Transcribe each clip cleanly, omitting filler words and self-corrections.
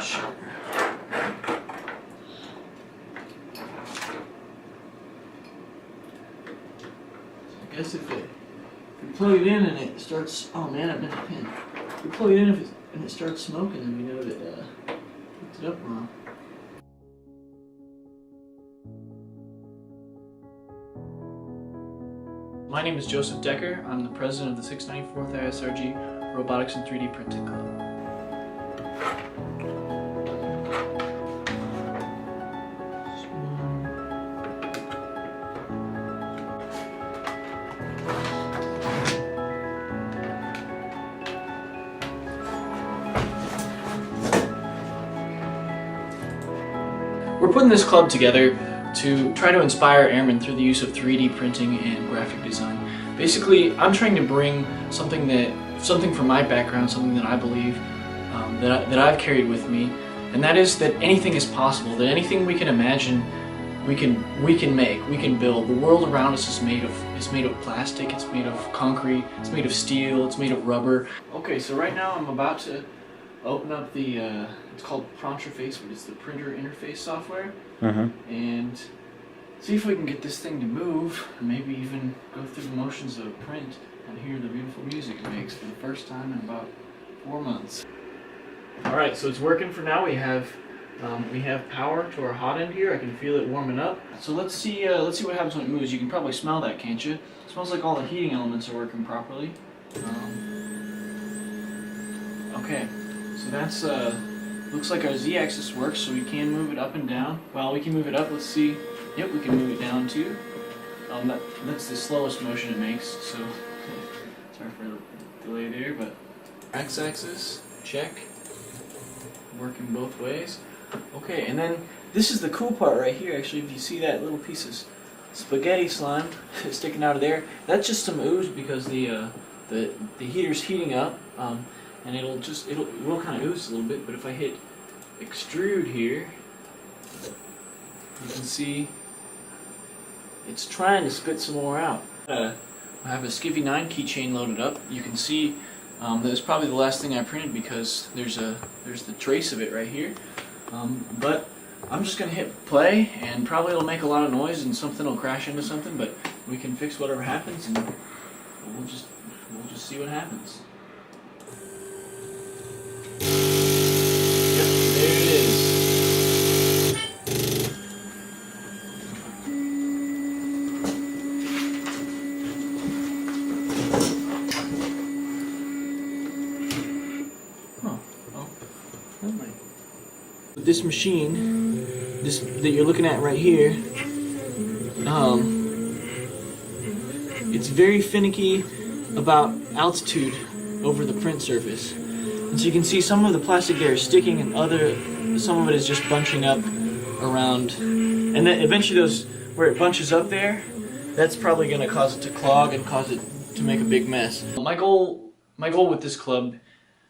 Sure. I guess if you plug it in and it starts, oh man, I meant a pin. If you plug it in and it starts smoking, then we know that hooked it up wrong. My name is Joseph Decker. I'm the president of the 694th ISRG Robotics and 3D Printing Club. We're putting this club together to try to inspire airmen through the use of 3D printing and graphic design. Basically, I'm trying to bring something from my background, something that I believe, that I've carried with me, and that is that anything is possible. That anything we can imagine, we can make, we can build. The world around us is made of plastic, it's made of concrete, it's made of steel, it's made of rubber. Okay, so right now I'm about to open up the, it's called Printerface, but it's the printer interface software, and see if we can get this thing to move, and maybe even go through the motions of print and hear the beautiful music it makes for the first time in about 4 months. Alright, so it's working for now. We have power to our hot end here. I can feel it warming up. So let's see what happens when it moves. You can probably smell that, can't you? It smells like all the heating elements are working properly. Okay. So that's, looks like our Z-axis works, so we can move it up and down. Well, we can move it up, let's see. Yep, we can move it down too. That's the slowest motion it makes, so sorry for the delay there, but X-axis, check. Working both ways. Okay, and then this is the cool part right here, actually. If you see that little piece of spaghetti slime sticking out of there, that's just some ooze because the heater's heating up. And it will kind of ooze a little bit, but if I hit extrude here, you can see it's trying to spit some more out. I have a Skivvy 9 keychain loaded up. You can see that was probably the last thing I printed because there's the trace of it right here. But I'm just going to hit play, and probably it'll make a lot of noise and something will crash into something, but we can fix whatever happens, and we'll just see what happens. Yep, there it is. Huh. Oh, lovely. This machine, that you're looking at right here, it's very finicky about altitude over the print surface. And so you can see some of the plastic there is sticking, and some of it is just bunching up around. And then eventually where it bunches up there, that's probably going to cause it to clog and cause it to make a big mess. My goal with this club,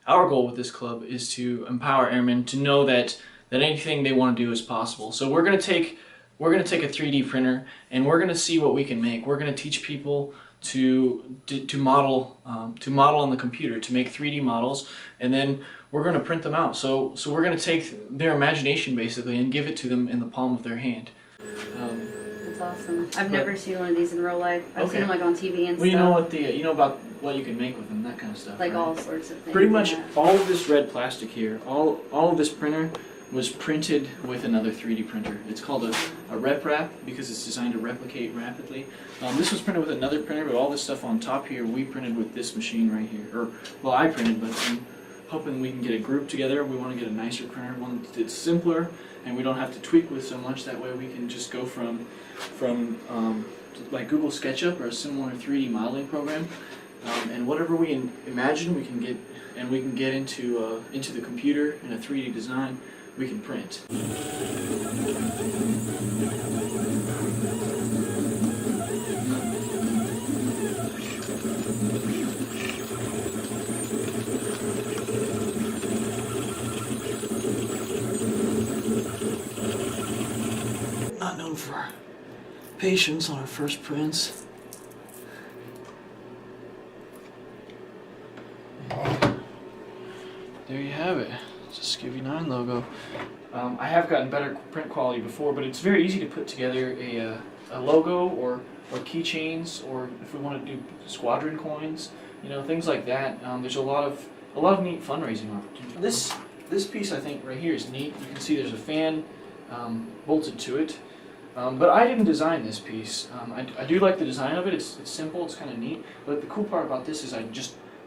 our goal with this club, is to empower airmen to know that anything they want to do is possible. So we're going to take a 3D printer, and we're going to see what we can make. We're going to teach people to model on the computer, to make 3D models, and then we're going to print them out. So we're going to take their imagination basically and give it to them in the palm of their hand. That's awesome. I've never seen one of these in real life. I've seen them like on TV and well, stuff. You know about what you can make with them, that kind of stuff. Like right? all sorts of things. Pretty much all of this red plastic here, all of this printer was printed with another 3D printer. It's called a RepRap because it's designed to replicate rapidly. This was printed with another printer, but all this stuff on top here we printed with this machine right here. Or, well, I printed, but I'm hoping we can get a group together. We want to get a nicer printer, one that's simpler, and we don't have to tweak with so much. That way we can just go from like Google SketchUp or a similar 3D modeling program, and whatever we imagine we can get into the computer in a 3D design. We can print. Not known for our patience on our first prints. There you have it. It's a SCUVY9 logo. I have gotten better print quality before, but it's very easy to put together a logo or keychains, or if we want to do squadron coins, you know, things like that. There's a lot of neat fundraising opportunities. This piece I think right here is neat. You can see there's a fan bolted to it. But I didn't design this piece. I do like the design of it. It's simple, it's kind of neat. But the cool part about this is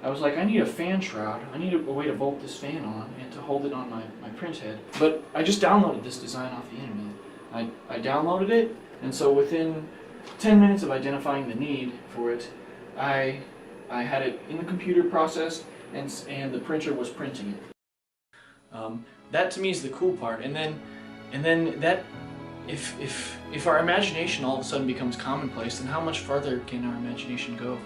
I was like, I need a fan shroud. I need a way to bolt this fan on and to hold it on my print head. But I just downloaded this design off the internet. I downloaded it, and so within 10 minutes of identifying the need for it, I had it in the computer processed, and the printer was printing it. That to me is the cool part. And then that, if our imagination all of a sudden becomes commonplace, then how much further can our imagination go?